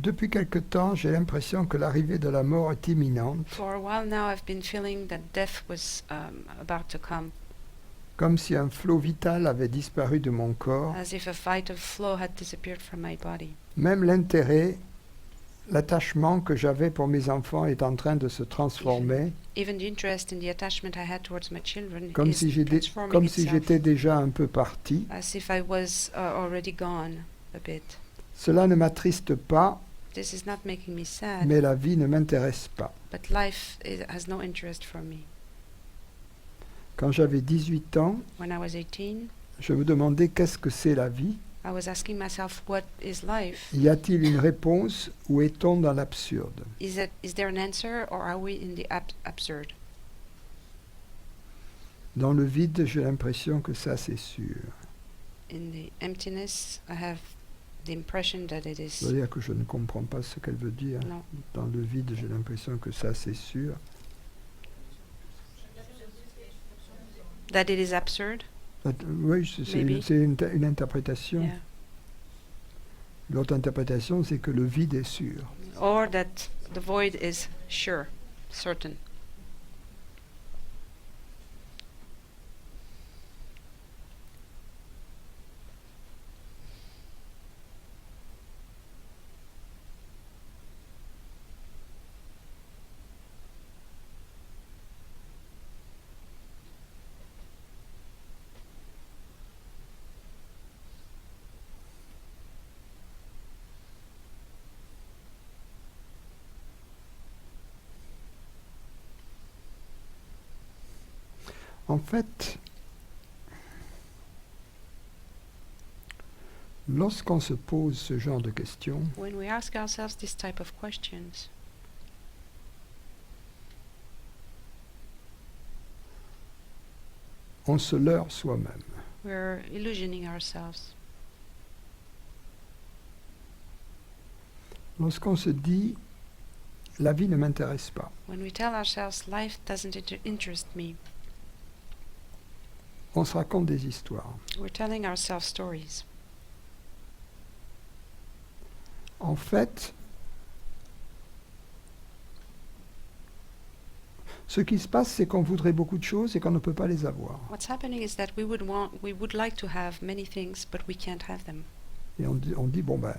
Depuis quelque temps, j'ai l'impression que l'arrivée de la mort est imminente, For a while now, I've been feeling that death was about to come, comme si un flot vital avait disparu de mon corps. as if a vital flow had disappeared from my body. Même l'intérêt, l'attachement que j'avais pour mes enfants est en train de se transformer, Even the interest in the attachment I had towards my children comme is si transforming itself, j'étais déjà un peu parti. as if I was already gone a bit. Cela ne m'attriste pas, This is not making me sad, mais la vie ne m'intéresse pas. but life has no interest for me. Quand j'avais 18 ans, When I was 18, je me demandais qu'est-ce que c'est la vie. I was asking myself, what is life? Y a-t-il une réponse ou est-on dans l'absurde? Is there an answer, or are we in the absurd? Dans le vide, j'ai l'impression que ça c'est sûr. In the emptiness, I have the impression that it is. Ça veut dire que je ne comprends pas ce qu'elle veut dire. No. Dans le vide, j'ai l'impression que ça c'est sûr. That it is absurd? Oui, Maybe. c'est une interprétation. Yeah. L'autre interprétation, c'est que le vide est sûr. Or that the void is sure, certain. En fait, lorsqu'on se pose ce genre de questions, When we ask ourselves this type of questions, on se leurre soi-même. we're illusioning ourselves. Lorsqu'on se dit « la vie ne m'intéresse pas When we tell ourselves life doesn't interest me, », on se raconte des histoires. we're telling ourselves stories. En fait, ce qui se passe, c'est qu'on voudrait beaucoup de choses et qu'on ne peut pas les avoir. What's happening is that we would like to have many things, but we can't have them. Et on dit bon ben,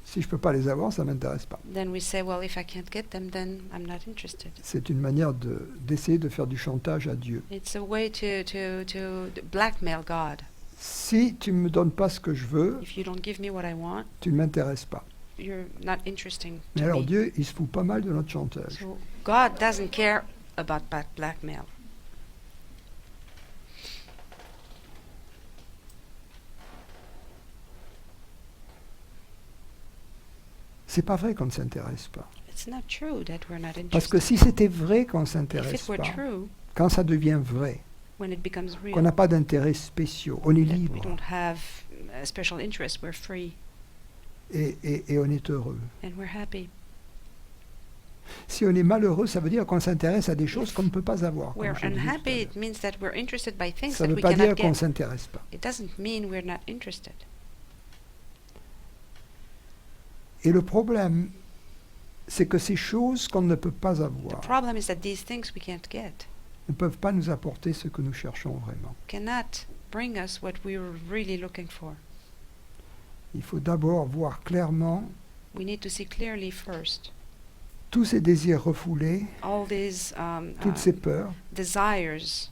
si je peux pas les avoir, ça m'intéresse pas. Then we say, well, if I can't get them, then I'm not interested. C'est une manière d'essayer de faire du chantage à Dieu. It's a way to blackmail God. Si tu me donnes pas ce que je veux, If you don't give me what I want, tu ne m'intéresses pas. you're not interesting Mais to alors me. Dieu, il se fout pas mal de notre chantage. So God doesn't care about blackmail. C'est pas vrai qu'on ne s'intéresse pas. It's not true that we're not Parce que interested. si c'était vrai qu'on ne If s'intéresse it were pas, true, quand ça devient vrai, when it becomes real, qu'on n'a pas d'intérêts spéciaux, on est that we libre don't have a special interest, we're free et on est heureux. and we're happy. Si on est malheureux, ça veut dire qu'on s'intéresse à des choses qu'on ne peut pas avoir. comme We're je l'ai dit tout à unhappy, l'heure. it means that we're interested by things Ça that ne veut we pas cannot dire qu'on ne get. s'intéresse pas. It doesn't mean we're not interested. Et le problème, c'est que ces choses qu'on ne peut pas The avoir problem is that these things we can't get ne peuvent pas nous apporter ce que nous cherchons vraiment. cannot bring us what we're really looking for. Il faut d'abord voir clairement We need to see clearly first tous ces désirs refoulés, all these toutes ces peurs, desires,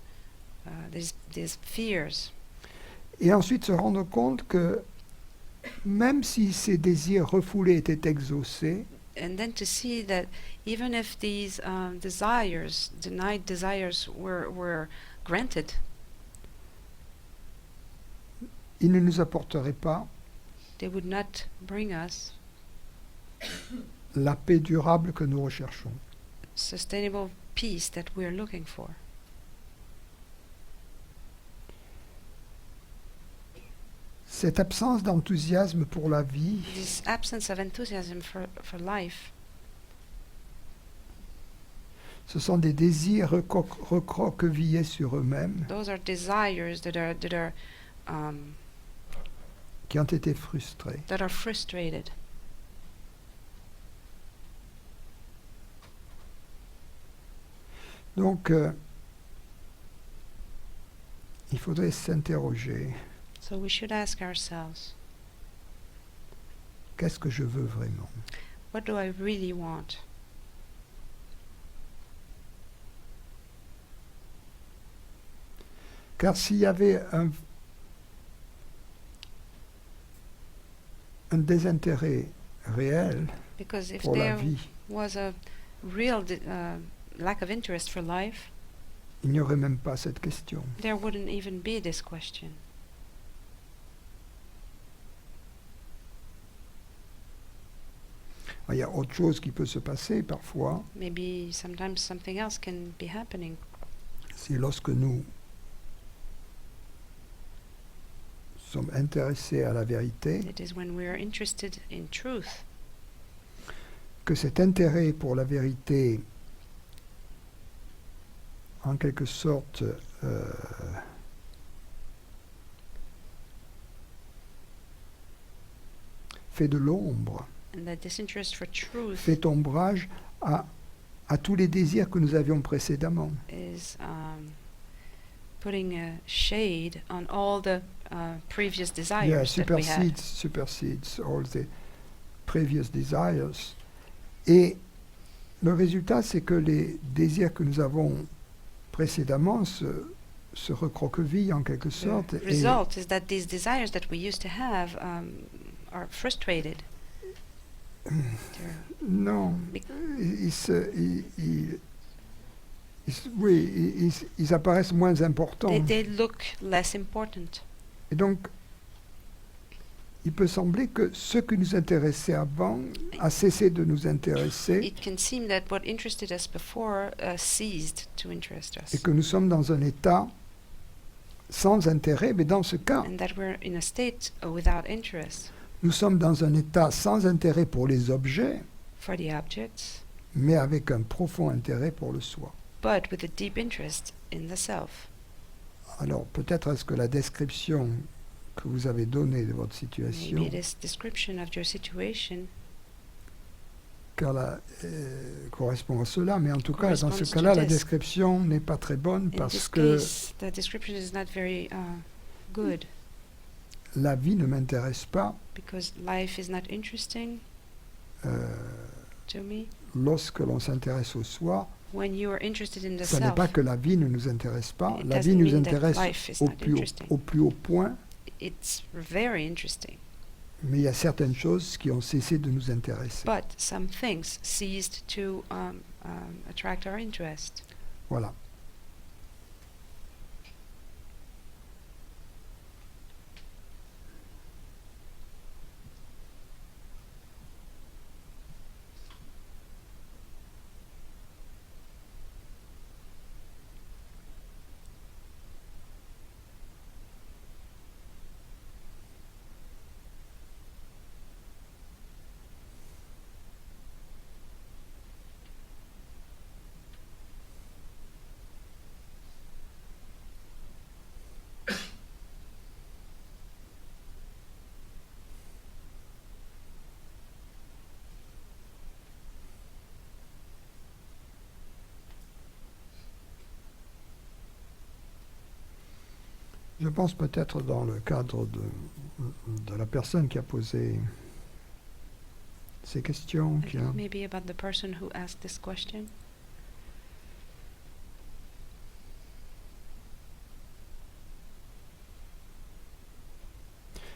these fears, et ensuite se rendre compte que même si ces désirs refoulés étaient exaucés, and then to see that even if these desires, denied desires, were granted, ils ne nous apporteraient pas they would not bring us la paix durable que nous recherchons. sustainable peace that we're looking for. Cette absence d'enthousiasme pour la vie This absence of enthusiasm for life, ce sont des désirs recroquevillés sur eux-mêmes those are desires that are qui ont été frustrés. frustrated. Donc, il faudrait s'interroger, So we should ask ourselves, qu'est-ce que je veux vraiment? what do I really want? Car s'il y avait un désintérêt réel Because if pour la there vie, was a real lack of interest for life, il n'y aurait même pas cette question. there wouldn't even be this question. Il y a autre chose qui peut se passer parfois, Maybe sometimes something else can be happening. c'est lorsque nous sommes intéressés à la vérité, It is when we are interested in truth que cet intérêt pour la vérité, en quelque sorte, fait de l'ombre, and that this interest for truth fait ombrage à tous les désirs que nous avions précédemment. is putting a shade on all the previous Yeah, desires that we had. supersedes all the previous desires. Et le résultat, c'est que les désirs que nous avons précédemment se recroquevillent en quelque sorte. The result is that these desires that we used to have are frustrated. Non, Bec- ils apparaissent moins importants. They look less important. Et donc, il peut sembler que ce qui nous intéressait avant a cessé de nous intéresser It can seem that what interested us before ceased to interest et us, que nous sommes dans un état sans intérêt, mais dans ce cas, and that we're in a state without interest nous sommes dans un état sans intérêt pour les objets, for the objects, mais avec un profond intérêt pour le soi. but with a deep interest in the self. Alors peut-être est-ce que la description que vous avez donnée de votre situation, Maybe this description of your situation correspond à cela, mais en tout cas, dans ce Corresponds to cas-là, la this. description n'est pas très bonne In parce this que case, the description is not very good la vie ne m'intéresse pas because life is not interesting euh, to me. lorsque l'on s'intéresse au soi. When you are interested in the Ce n'est self, pas que la vie ne nous intéresse pas, it la doesn't vie nous mean that intéresse life is au not plus haut, interesting. au plus haut point, It's very interesting, mais il y a certaines choses qui ont cessé de nous intéresser. but some things ceased to attract our interest. Voilà. Je pense peut-être dans le cadre de la personne qui a posé ces questions, I think maybe about the person who asked this question.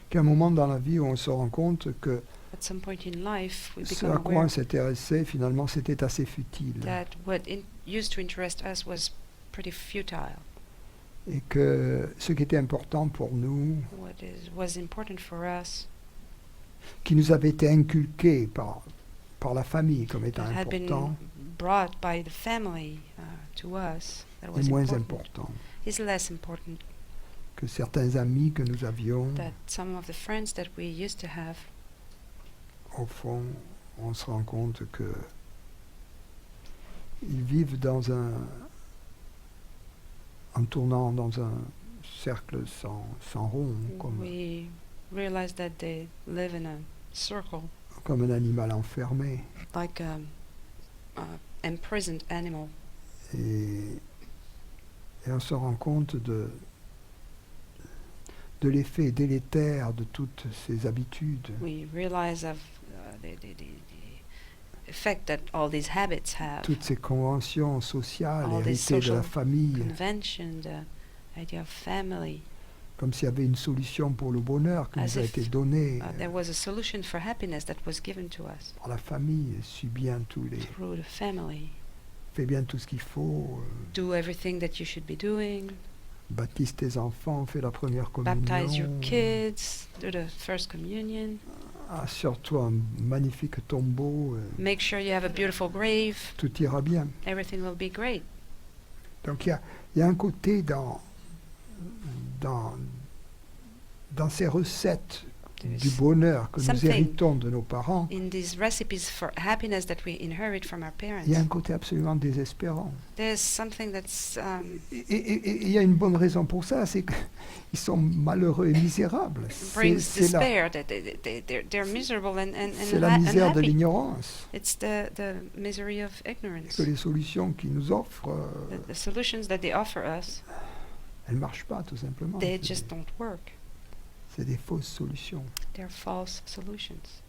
qu'à un moment dans la vie où on se rend compte que At some point in life, we ce become à quoi aware on s'intéressait, finalement, c'était assez futile. that what used to interest us was pretty futile. Et que ce qui était important pour nous, What was important for us, qui nous avait été inculqué par la famille comme étant that had important, been brought by the family to us, that was est moins important, important is less important. que certains amis que nous avions. That some of the friends that we used to have, Au fond, on se rend compte que ils vivent en tournant dans un cercle sans rond, we realize that they live in a circle, comme un animal enfermé. like a imprisoned animal. Et on se rend compte de l'effet délétère de toutes ces habitudes, We realize of the effect that all these habits have, toutes ces conventions sociales all this héritées de la social famille, convention, the idea of family. comme s'il y avait une solution pour le bonheur qui As nous a if, été donnée There was a solution for happiness that was given to us par la famille. Suis bien through the family. fais bien tout ce qu'il faut, Do everything that you should be doing. baptise tes enfants, fais la première communion, Baptize your kids. Do the first communion. assure-toi un magnifique tombeau, Make sure you have a beautiful grave. tout ira bien. Everything will be great. Donc il y a un côté dans ces recettes du There's bonheur que nous something héritons de nos parents, in these recipes for happiness that we inherit from our parents. il y a un côté absolument désespérant. There's something that's Et il y a une bonne raison pour ça, c'est qu'ils sont malheureux et misérables. brings C'est despair. That they're miserable and la misère de unhappy. l'ignorance. It's the misery of ignorance. Que les solutions qu'ils nous offrent, The solutions that they offer us, elles ne marchent pas tout simplement. they just don't work. C'est des fausses solutions. They're false solutions.